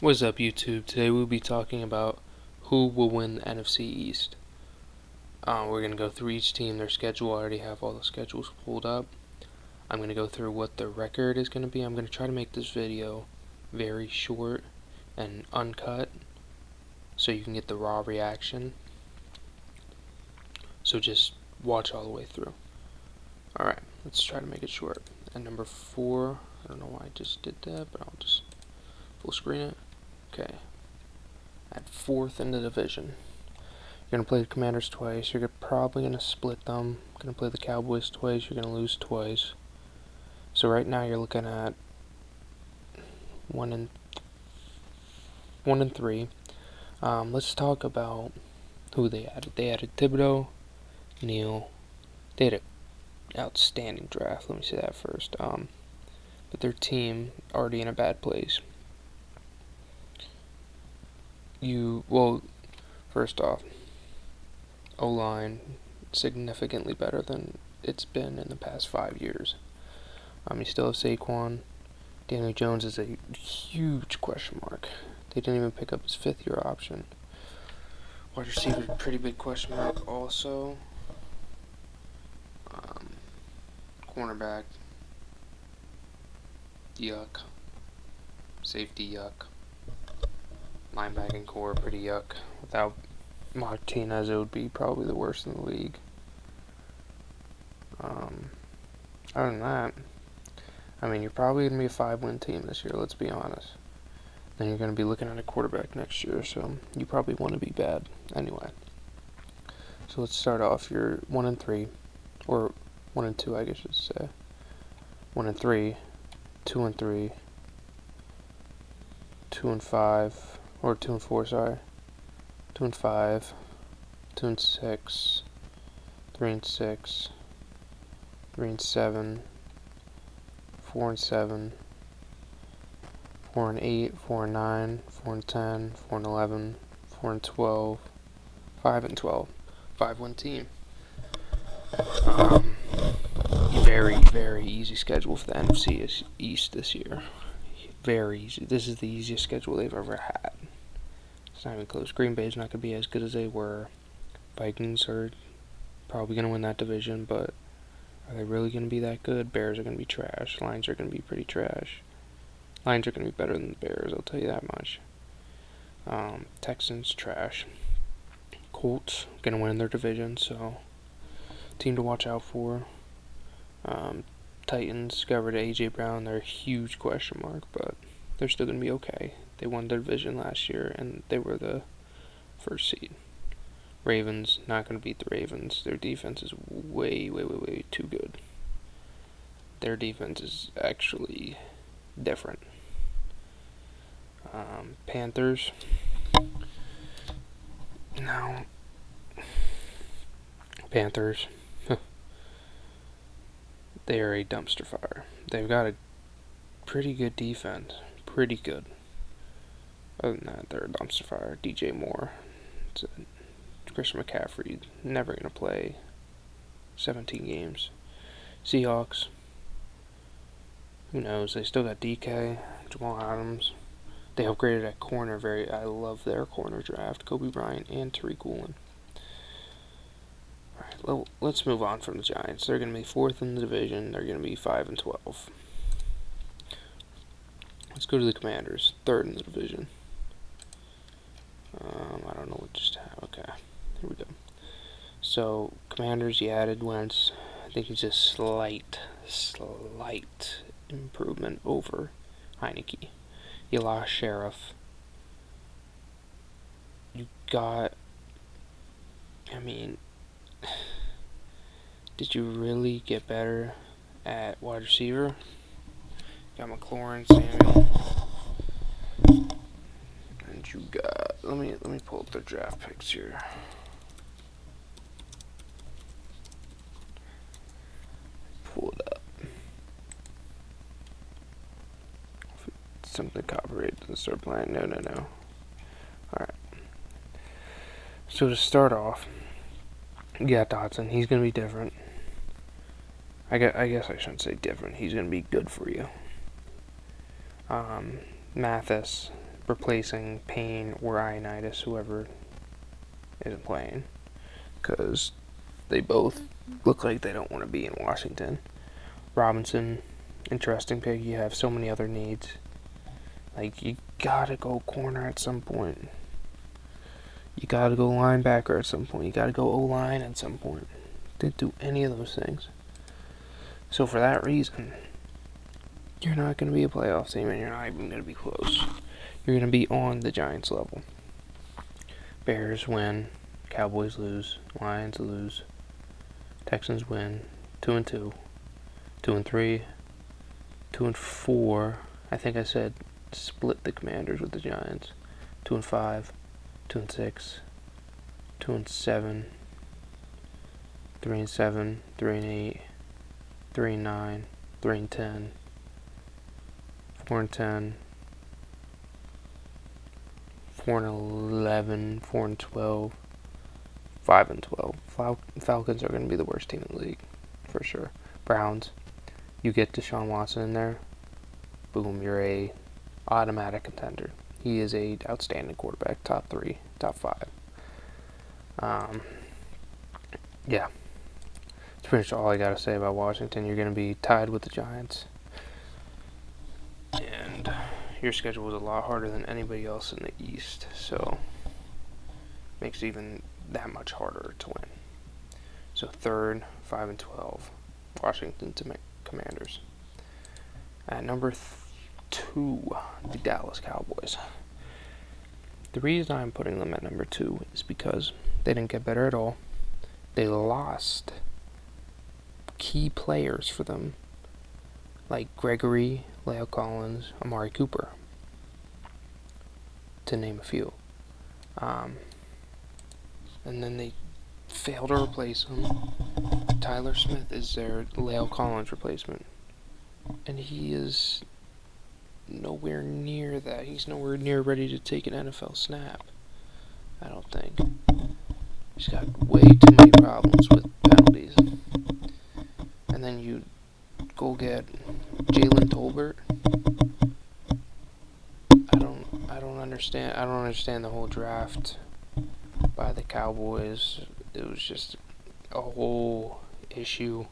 What's up, YouTube? Today we'll be talking about who will win the NFC East. We're going to go through each team, their schedule. I already have all the schedules pulled up. I'm going to go through what the record is going to be. I'm going to try to make this video very short and uncut so you can get the raw reaction. So just watch all the way through. Alright, let's try to make it short. At number 4, I don't know why I just did that, but I'll just full screen it. Okay. At 4th in the division. You're going to play the Commanders twice. You're probably going to split them. Going to play the Cowboys twice. You're going to lose twice. So right now you're looking at 1 and 3. Let's talk about who they added. They added Thibodeau, Neal. They had an outstanding draft. Let me say that first. But their team already in a bad place. First off, O-line significantly better than it's been in the past 5 years. You still have Saquon. Daniel Jones is a huge question mark. They didn't even pick up his 5th-year option. Wide receiver, pretty big question mark also. Cornerback, yuck. Safety, yuck. Linebacking core, pretty yuck. Without Martinez, it would be probably the worst in the league. Other than that, I mean, you're probably going to be a 5-win team this year, let's be honest. Then you're going to be looking at a quarterback next year, so you probably want to be bad anyway. So let's start off. You're 1 and 3, or 1 and 2, I guess you should say. 1 and 3, 2 and 3, 2 and 5. Or 2 and 4, sorry. 2 and 5, 2 and 6, 3 and 6, 3 and 7, 4 and 7, 4 and 8, 4 and 9, 4 and 10, 4 and 11, 4 and 12, 5 and 12. 5-win team. Very, very easy schedule for the NFC East this year. Very easy. This is the easiest schedule they've ever had. It's not even close. Green Bay's not going to be as good as they were. Vikings are probably going to win that division, but are they really going to be that good? Bears are going to be trash. Lions are going to be pretty trash. Lions are going to be better than the Bears, I'll tell you that much. Texans, trash. Colts, going to win their division, so team to watch out for. Titans got rid of A.J. Brown. They're a huge question mark, but they're still going to be okay. They won their division last year, and they were the 1st seed. Ravens, not going to beat the Ravens. Their defense is way, way, way, way too good. Their defense is actually different. Panthers. Now, Panthers. They are a dumpster fire. They've got a pretty good defense. Pretty good. Other than that, they're a dumpster fire. DJ Moore. Christian McCaffrey. Never going to play 17 games. Seahawks. Who knows? They still got DK. Jamal Adams. They upgraded at corner. I love their corner draft. Kobe Bryant and Tariq Woolen. Alright, let's move on from the Giants. They're going to be 4th in the division. They're going to be 5 and 12. Let's go to the Commanders. 3rd in the division. I don't know what just happened. Okay, here we go. So, Commanders, you added Wentz. I think he's a slight improvement over Heineke. You lost Sheriff. You got... I mean... Did you really get better at wide receiver? Got McLaurin, Samuel, and you got. Let me pull up their draft picks here. Pull it up. Something copyright doesn't start playing. No. All right. So to start off, you got Dotson. He's gonna be different. I guess I shouldn't say different. He's going to be good for you. Mathis, replacing Payne or Ioannidis, whoever isn't playing, because they both look like they don't want to be in Washington. Robinson, interesting pick. You have so many other needs. Like, you gotta go corner at some point. You gotta go linebacker at some point. You gotta go O-line at some point. Didn't do any of those things. So for that reason, you're not going to be a playoff team, and you're not even going to be close. You're going to be on the Giants level. Bears win. Cowboys lose. Lions lose. Texans win. 2-2. 2-3. 2-4. I think I said split the Commanders with the Giants. 2-5. 2-6. 2-7. 3-7. 3-8. 3-9. 3-10. 4-10. 4-11. 4-12. 5-12. Falcons are going to be the worst team in the league, for sure. Browns, you get Deshaun Watson in there, boom, you're a automatic contender. He is a outstanding quarterback, top 3, top 5. Yeah. That's pretty much all I got to say about Washington. You're going to be tied with the Giants. And your schedule was a lot harder than anybody else in the East, so makes it even that much harder to win. So 3rd, 5-12, Washington Commanders. At number 2, the Dallas Cowboys. The reason I'm putting them at number 2 is because they didn't get better at all. They lost key players for them, like Gregory, Leo Collins, Amari Cooper, to name a few. And then they failed to replace him. Tyler Smith is their Leo Collins replacement, and he is nowhere near that. He's nowhere near ready to take an NFL snap, I don't think. He's got way too many problems with penalties. And then you go get Jalen Tolbert. I don't understand the whole draft by the Cowboys. It was just a whole issue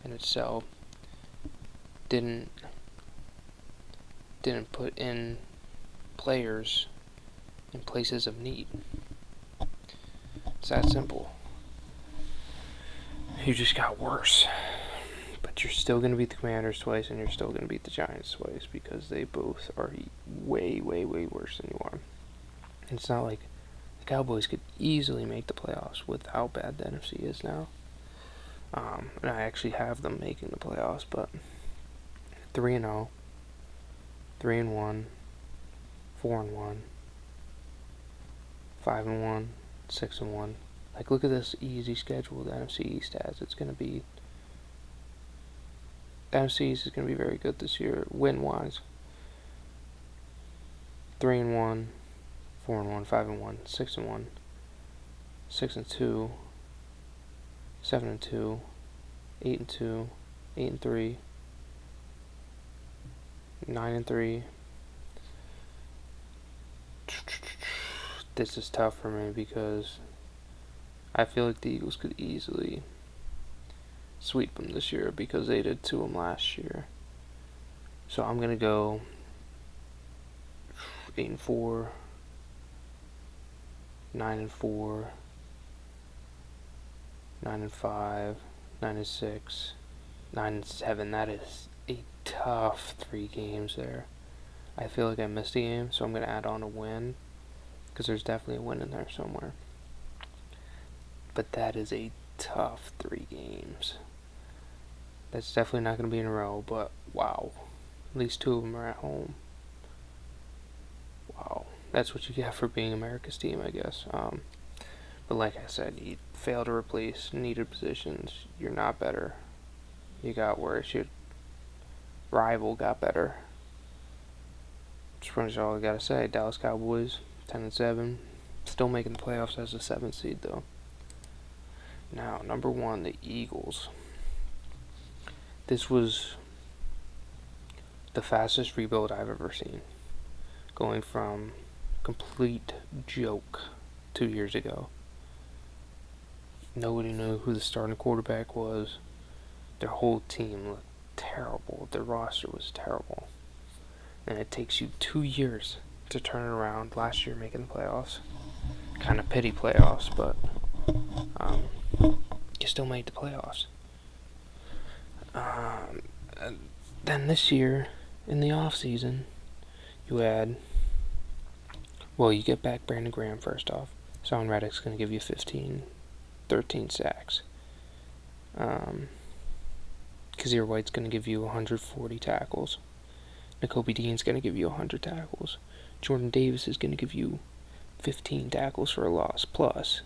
in itself. Didn't put in players in places of need. It's that simple. You just got worse. But you're still going to beat the Commanders twice, and you're still going to beat the Giants twice, because they both are way, way, way worse than you are. And it's not like the Cowboys could easily make the playoffs with how bad the NFC is now. And I actually have them making the playoffs, but 3-0, 3-1, 4-1, 5-1, 6-1. Like, look at this easy schedule the NFC East has. It's going to be... The NFC East is going to be very good this year, win-wise. 3-1, 4-1, 5-1, 6-1, 6-2, 7-2, 8-2, 8-3, 9-3. This is tough for me because I feel like the Eagles could easily sweep them this year because they did to them last year. So I'm going to go 8-4, 9-4, 9-5, 9-6, 9-7. That is a tough 3 games there. I feel like I missed a game, so I'm going to add on a win, because there's definitely a win in there somewhere. But that is a tough 3 games. That's definitely not going to be in a row, but wow. At least 2 of them are at home. Wow. That's what you get for being America's team, I guess. But like I said, you fail to replace needed positions. You're not better. You got worse. Your rival got better. That's pretty much all I gotta say. Dallas Cowboys, 10-7. Still making the playoffs as a 7th seed, though. Now, number 1, the Eagles. This was the fastest rebuild I've ever seen. going from complete joke 2 years ago. Nobody knew who the starting quarterback was. Their whole team looked terrible. Their roster was terrible. And it takes you 2 years to turn it around. Last year making the playoffs. Kind of pity playoffs, but you still made the playoffs. Then this year, in the off season, you get back Brandon Graham first off. Son Reddick's going to give you 13 sacks. Kazir White's going to give you 140 tackles. Nakobe Dean's going to give you 100 tackles. Jordan Davis is going to give you 15 tackles for a loss. Plus,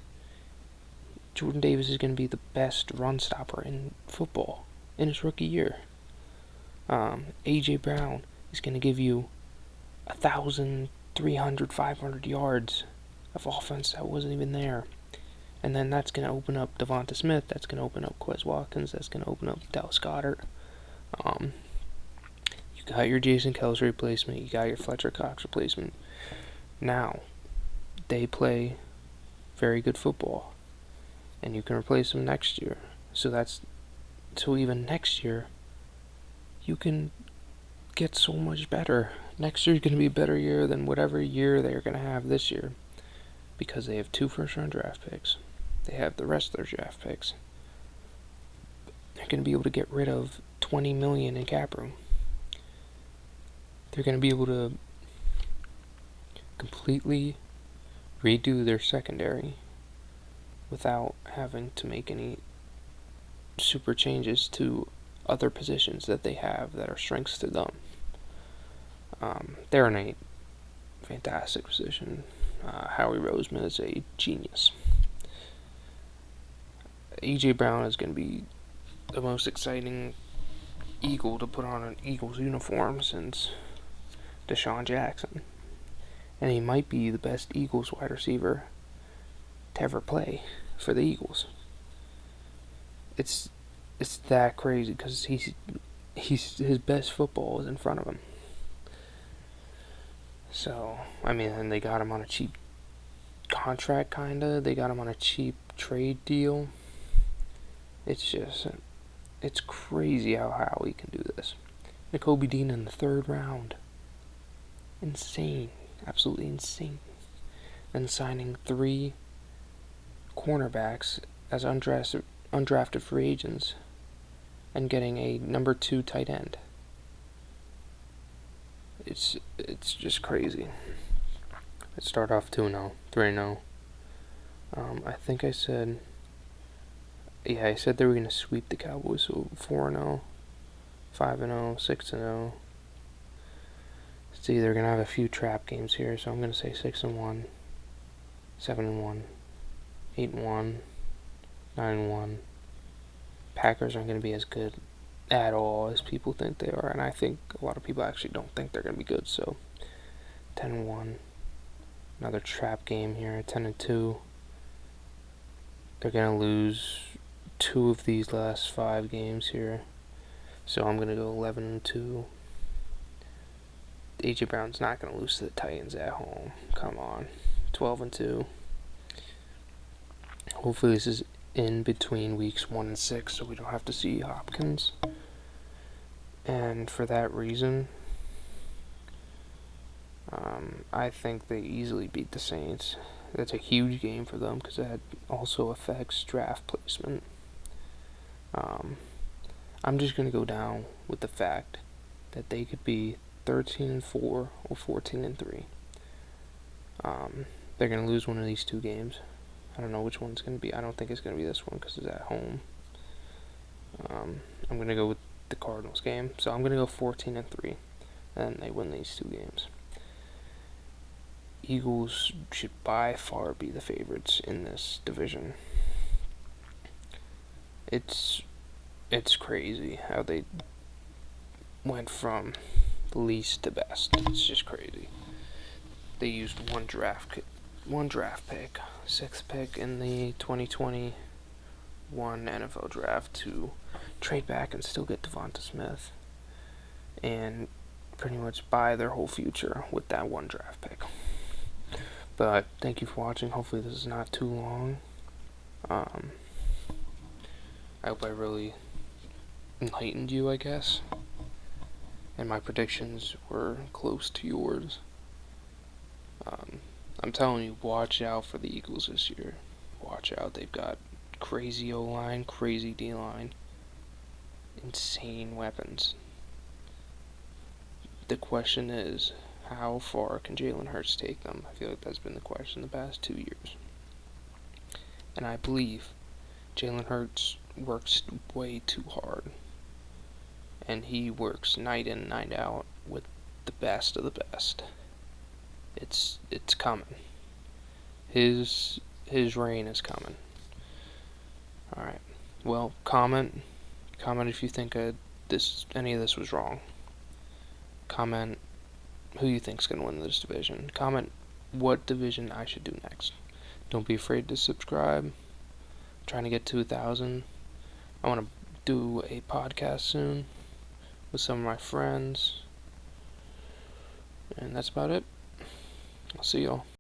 Jordan Davis is going to be the best run stopper in football in his rookie year. A.J. Brown is going to give you 1,300, 500 yards of offense that wasn't even there. And then that's going to open up Devonta Smith. That's going to open up Quez Watkins. That's going to open up Dallas Goedert. You got your Jason Kelce replacement. You got your Fletcher Cox replacement. Now, they play very good football. And you can replace them next year. So even next year, you can get so much better. Next year is going to be a better year than whatever year they're going to have this year. Because they have 2 first-round draft picks. They have the rest of their draft picks. They're going to be able to get rid of $20 million in cap room. They're going to be able to completely redo their secondary without having to make any super changes to other positions that they have that are strengths to them. They're in a fantastic position. Howie Roseman is a genius. A.J. Brown is going to be the most exciting Eagle to put on an Eagles uniform since Deshaun Jackson. And he might be the best Eagles wide receiver to ever play for the Eagles. It's that crazy because his best football is in front of him. So, and they got him on a cheap contract, kinda. They got him on a cheap trade deal. It's crazy how he can do this. Nakobe Dean in the 3rd round. Insane. Absolutely insane. And signing 3 cornerbacks as undrafted free agents and getting a number 2 tight end. It's just crazy. Let's start off 2-0, 3-0. I think I said they were going to sweep the Cowboys, so 4-0, 5-0, 6-0. See, they're going to have a few trap games here, so I'm going to say 6-1, 7-1, 8-1, 9-1. Packers aren't going to be as good at all as people think they are, and I think a lot of people actually don't think they're going to be good, so 10-1. Another trap game here, 10-2. They're going to lose 2 of these last 5 games here, so I'm going to go 11-2. A.J. Brown's not going to lose to the Titans at home. Come on. 12-2. Hopefully this is in between weeks 1 and 6 so we don't have to see Hopkins. And for that reason, I think they easily beat the Saints. That's a huge game for them because that also affects draft placement. I'm just going to go down with the fact that they could be 13-4 or 14-3. They're going to lose one of these 2 games. I don't know which one it's going to be. I don't think it's going to be this one because it's at home. I'm going to go with the Cardinals game. So I'm going to go 14-3. And they win these 2 games. Eagles should by far be the favorites in this division. It's crazy how they went from least to best. It's just crazy. They used one draft pick, 6th pick in the 2021 NFL draft to trade back and still get Devonta Smith and pretty much buy their whole future with that one draft pick. But thank you for watching. Hopefully this is not too long. I hope I really enlightened you, I guess. And my predictions were close to yours. I'm telling you, watch out for the Eagles this year. Watch out. They've got crazy O-line, crazy D-line, insane weapons. The question is, how far can Jalen Hurts take them? I feel like that's been the question the past 2 years. And I believe Jalen Hurts works way too hard. And he works night in, night out with the best of the best. It's coming. His reign is coming. Alright. Well, comment if you think any of this was wrong. Comment who you think's gonna win this division. Comment what division I should do next. Don't be afraid to subscribe. I'm trying to get to 1,000. I want to do a podcast soon with some of my friends. And that's about it. I'll see y'all.